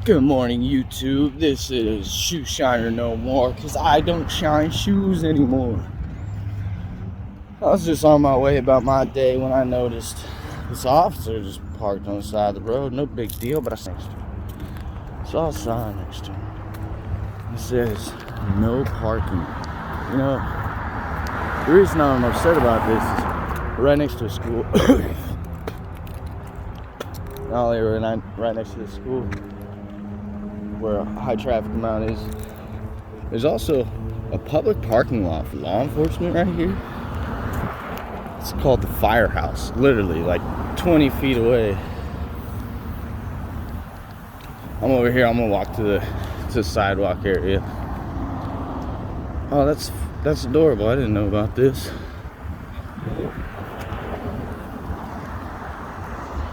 Good morning, YouTube. This is Shoe Shiner No More, because I don't shine shoes anymore. I was just on my way about my day when I noticed this officer just parked on the side of the road. No big deal, but I saw a sign next to him. It says, no parking. You know, the reason I'm upset about this is right next to a school. Not only right next to the school, where a high traffic amount is, there's also a public parking lot for law enforcement right here. It's called the firehouse, literally like 20 feet away. I'm over here. I'm gonna walk to the sidewalk area. Oh, that's adorable. I didn't know about this.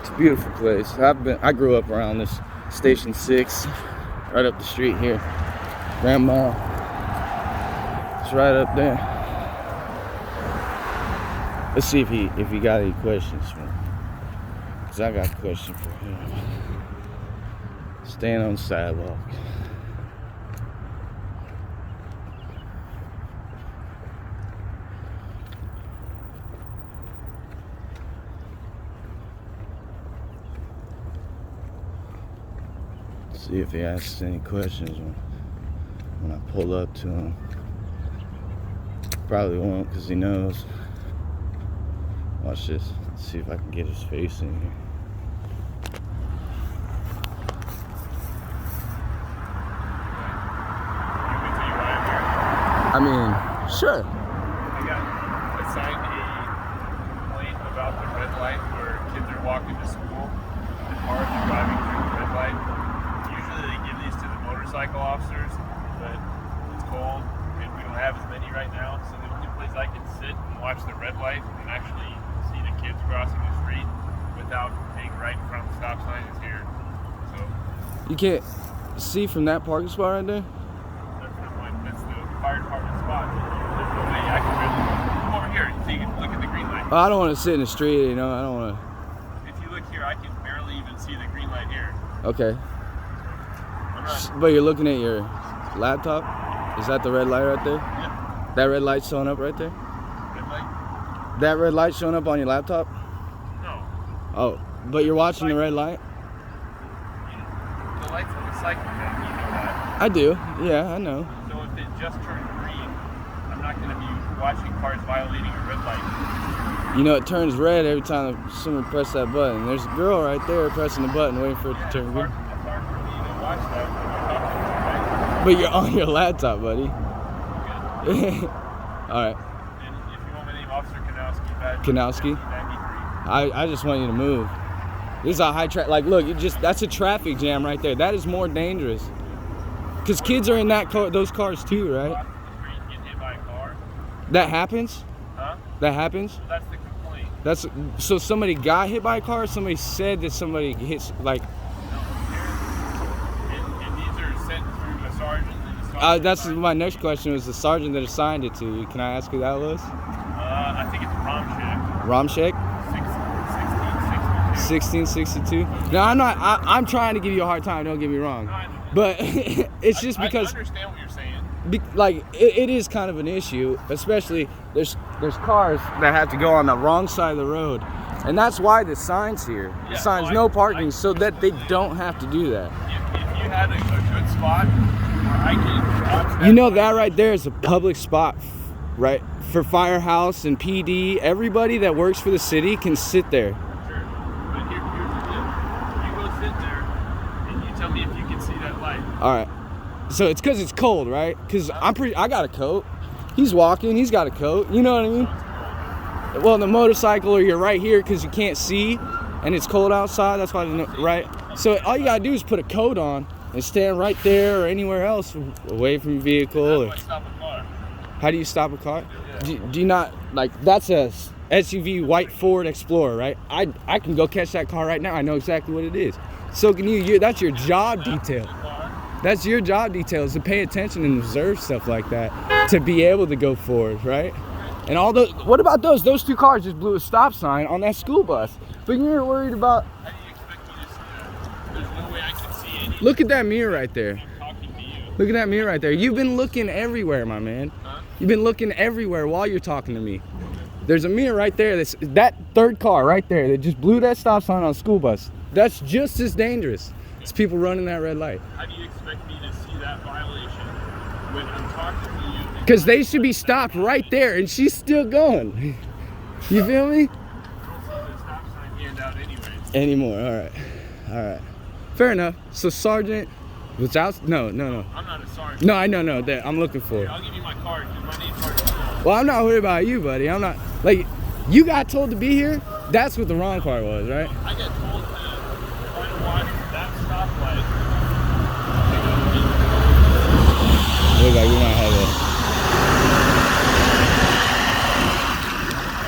It's a beautiful place. I grew up around this Station 6. Right up the street here. Grandma. It's right up there. Let's see if he got any questions for me. Because I got a question for him. Staying on the sidewalk. See if he asks any questions when I pull up to him. Probably won't, because he knows. Watch this. Let's see if I can get his face in here. I mean, sure. I got assigned a complaint about the red light where kids are walking to school and cars are driving through the red light. Usually they give these to the motorcycle officers, but it's cold and we don't have as many right now. So the only place I can sit and watch the red light and actually see the kids crossing the street without being right in front of the stop sign is here. So You can't see from that parking spot right there? that's the fire department spot. There's no way I can really come over here so you can look at the green light. I don't want to sit in the street, you know. I don't want If you look here, I can barely even see the green light here. to. Okay. I'm not. But you're looking at your laptop? Is that the red light right there? Yeah. That red light showing up right there? Red light? That red light showing up on your laptop? No. Oh, but you're watching the red light? The light's on the cycle thing, you know that. I do. Yeah, I know. So if it just turned green, I'm not going to be watching cars violating a red light. You know, it turns red every time someone presses that button. There's a girl right there pressing the button, waiting for it to turn green. It's hard for me to watch that when you're talking to me, right? But you're on your laptop, buddy. Good. Alright. And if you want my name, Officer Kanowski, badge Kanowski? 93. I just want you to move. This is a high traffic. Like, look, that's a traffic jam right there. That is more dangerous. Because kids are in those cars too, right? Crossing the street and get hit by a car. That happens? Huh? That happens? So that's the complaint. So somebody got hit by a car, or somebody said that somebody hits, like... And these are sent through a sergeant. And the sergeant That's my next question, was the sergeant that assigned it to you. Can I ask who that was? I think it's Ramshek. Ramshek? 1662. 1662? No, I'm trying to give you a hard time, don't get me wrong. But it's just because... I understand what you're saying. It is kind of an issue, especially there's cars that have to go on the wrong side of the road. And that's why the sign's here. The sign's no parking, so that they don't have to do that. If you had a good spot, I can watch that. You know, that right there is a public spot, right? For firehouse and PD, everybody that works for the city can sit there. Sure. But here's the deal. You go sit there, and you tell me if you can see that light. All right. So it's because it's cold, right? Because I got a coat. He's walking. He's got a coat. You know what I mean? Well, the motorcycle, or you're right here because you can't see, and it's cold outside. That's why, right? So all you gotta do is put a coat on and stand right there or anywhere else away from your vehicle. How do I stop a car? How do you stop a car? Do you not, like, that's a SUV white Ford Explorer, right? I can go catch that car right now. I know exactly what it is. So can you. That's your job detail. That's your job detail, is to pay attention and observe stuff like that, to be able to go forward, right? And all those, what about those? Those two cars just blew a stop sign on that school bus. But you're worried about... How do you expect me to see that? There's no way I can see Look at that mirror right there. I'm talking to you. Look at that mirror right there. You've been looking everywhere, my man. Huh? You've been looking everywhere while you're talking to me. There's a mirror right there. That third car right there that just blew that stop sign on a school bus. That's just as dangerous as people running that red light. How do you expect me to see that violation when I'm talking to you? Because they should be stopped right there, and she's still going. You feel me? I don't see the stop sign handout anyways. Anymore. All right. Fair enough. So Sergeant was out. No. I'm not a sergeant. No, I know. No, that I'm looking for. Here, I'll give you my card because my name's Sergeant. Well, I'm not worried about you, buddy. I'm not like you got told to be here. That's what the wrong part was, right? I got told to try to watch that stoplight. Look like we might have a.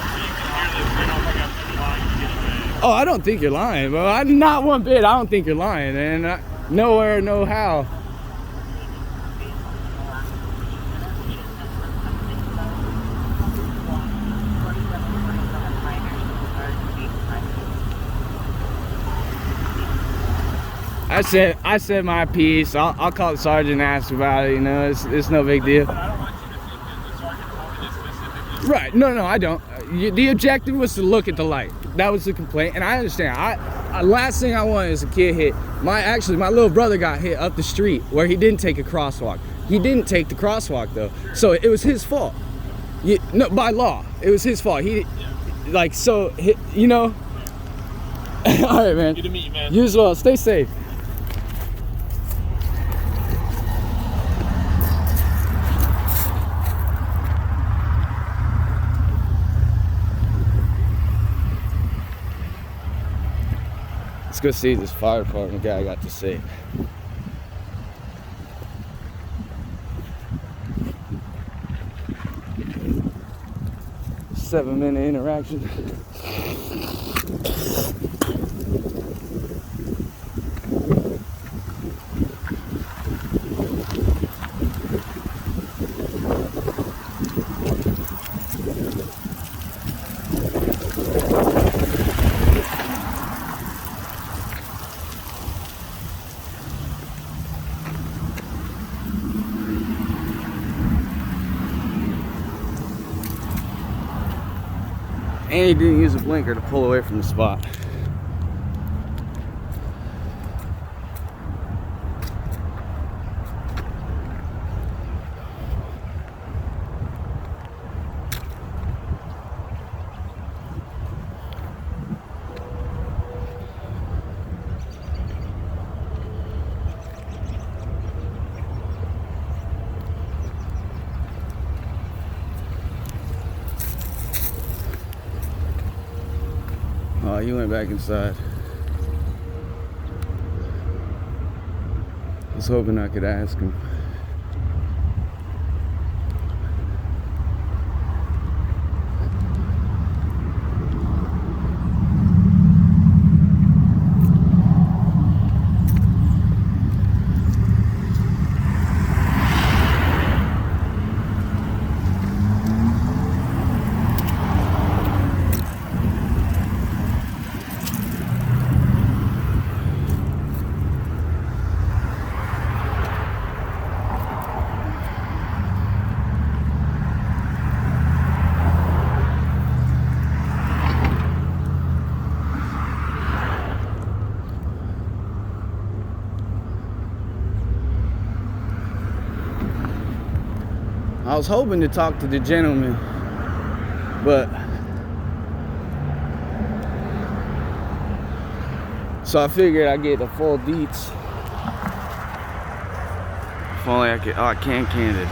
So you can hear this. I don't think I'm lying to get away. Oh, I don't think you're lying, bro. Not one bit. I don't think you're lying, and nowhere, no how. I said my piece. I'll call the sergeant and ask about it. You know, it's no big deal. But I don't want you to think that the sergeant wanted it specifically. Right? No, I don't. The objective was to look at the light. That was the complaint, and I understand. Last thing I wanted is a kid hit. My little brother got hit up the street where he didn't take a crosswalk. He didn't take the crosswalk though, so it was his fault. No, by law, it was his fault. You know. All right, man. Good to meet you, man. You as well. Stay safe. Let's go see this fire department guy got to say. Seven-minute interaction. And he didn't use a blinker to pull away from the spot. Oh, he went back inside. I was hoping I could ask him. I was hoping to talk to the gentleman, but so I figured I'd get the full deets. If only I could. Oh, I can't candid.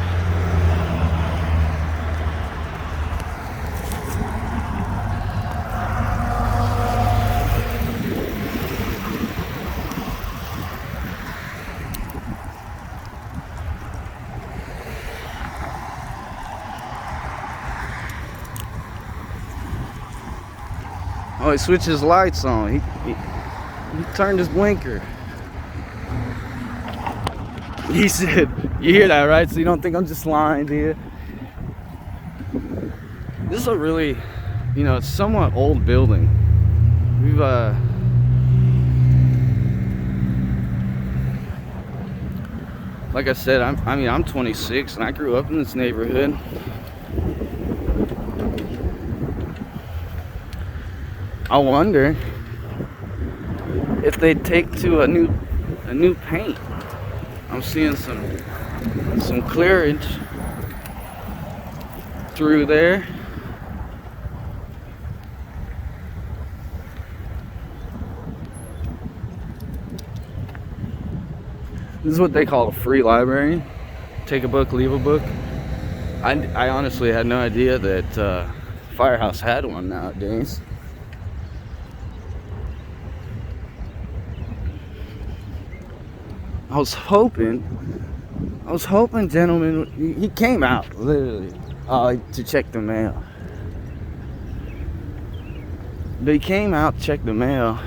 Oh, he switched his lights on. He turned his blinker. He said, you hear that, right? So you don't think I'm just lying to you? This is a really, it's somewhat old building. We've, like I said, I'm 26 and I grew up in this neighborhood. I wonder if they take to a new paint. I'm seeing some clearance through there. This is what they call a free library. Take a book, leave a book. I honestly had no idea that Firehouse had one nowadays. I was hoping, gentlemen, he came out literally to check the mail. But he came out to check the mail.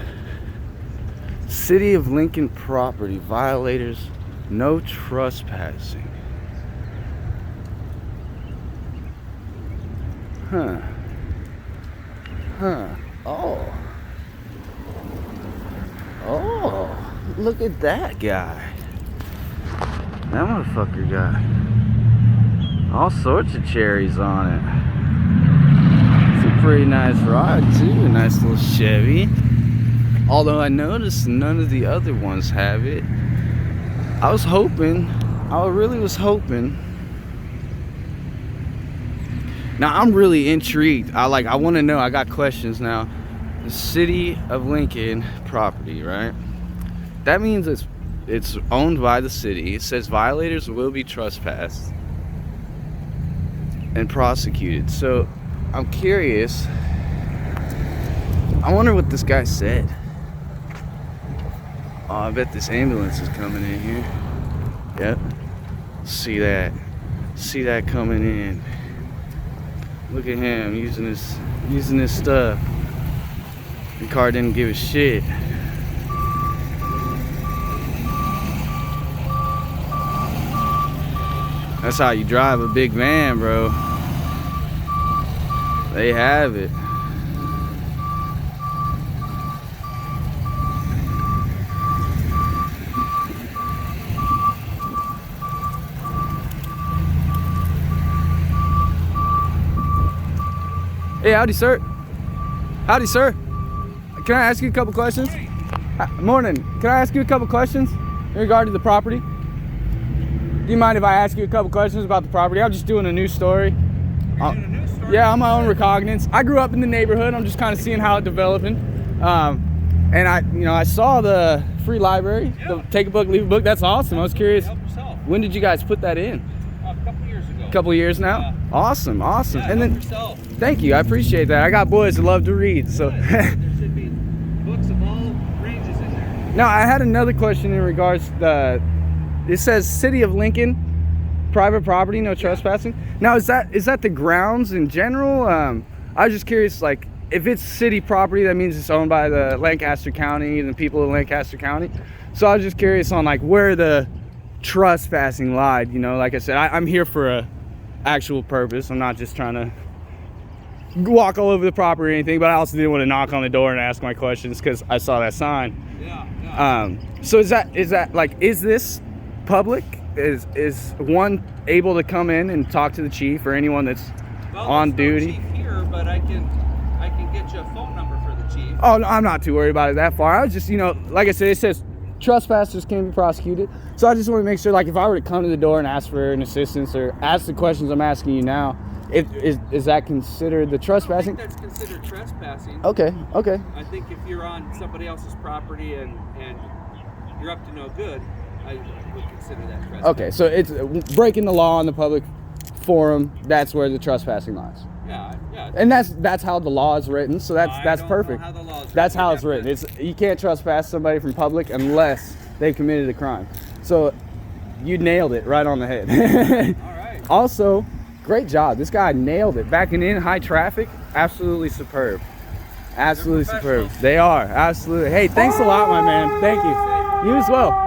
City of Lincoln property violators, no trespassing. Huh. Oh, look at that guy. That motherfucker got all sorts of cherries on it. It's a pretty nice ride too, a nice little Chevy. Although I noticed none of the other ones have it. I really was hoping. Now I'm really intrigued. I want to know. I got questions now. The City of Lincoln property, right? That means it's owned by the city. It says violators will be trespassed and prosecuted. So I'm curious. I wonder what this guy said. Oh, I bet this ambulance is coming in here. Yep. See that coming in. Look at him using this stuff. The car didn't give a shit. That's how you drive a big van, bro. They have it. Hey, howdy, sir. Howdy, sir. Can I ask you a couple questions? Morning. Can I ask you a couple questions in regard to the property? Do you mind if I ask you a couple questions about the property? I'm just doing a news story. You're doing a news story? Yeah, on my own recognizance. I grew up in the neighborhood. I'm just kind of seeing how it's developing. And I saw the free library. Yeah. The take a book, leave a book. That's awesome. I was curious. Help yourself. When did you guys put that in? A couple years ago. A couple years now? Yeah. Awesome. Yeah, And help then, yourself. thank you. I appreciate that. I got boys that love to read. So. There should be books of all ranges in there. Now, I had another question in regards to it says City of Lincoln, private property, no trespassing. Now, is that the grounds in general? I was just curious, like, if it's city property, that means it's owned by the Lancaster County and the people of Lancaster County. So I was just curious on like where the trespassing lied. You know, like I said, I'm here for a actual purpose. I'm not just trying to walk all over the property or anything, but I also didn't want to knock on the door and ask my questions because I saw that sign. Yeah. So is that like, is this public? Is one able to come in and talk to the chief or anyone that's on duty? Chief here, but I can get you a phone number for the chief. Oh, no, I'm not too worried about it that far. I was just, like I said, it says trespassers can be prosecuted. So I just want to make sure, like, if I were to come to the door and ask for an assistance or ask the questions I'm asking you now, is that considered the trespassing? I think that's considered trespassing. Okay. I think if you're on somebody else's property and you're up to no good, I would consider that trespassing. Okay, so it's breaking the law in the public forum. That's where the trespassing lies. Yeah. And that's how the law is written. So that's perfect. Know how the law is That's written. how it's written. You can't trespass somebody from public unless they've committed a crime. So you nailed it right on the head. All right. Also, great job. This guy nailed it. Backing in high traffic, absolutely superb. Absolutely superb. They are, absolutely. Hey, thanks a lot, my man. Thank you. You as well.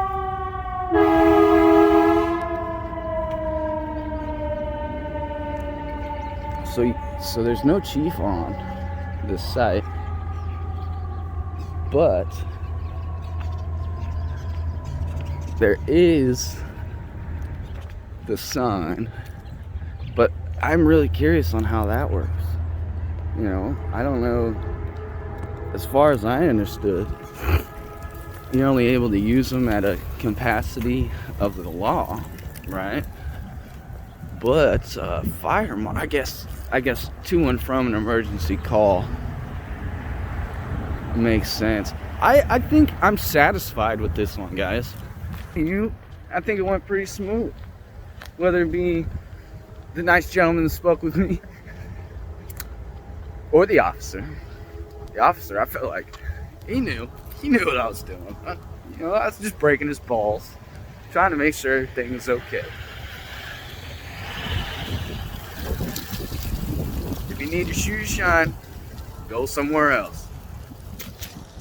So there's no chief on this site, but there is the sign. But I'm really curious on how that works. You know, I don't know. As far as I understood, you're only able to use them at a capacity of the law, right? But fire, I guess to and from an emergency call makes sense. I think I'm satisfied with this one, guys. I think it went pretty smooth. Whether it be the nice gentleman that spoke with me or the officer. The officer, I felt like he knew what I was doing. You know, I was just breaking his balls, trying to make sure everything was okay. If you need your shoes to shine, go somewhere else.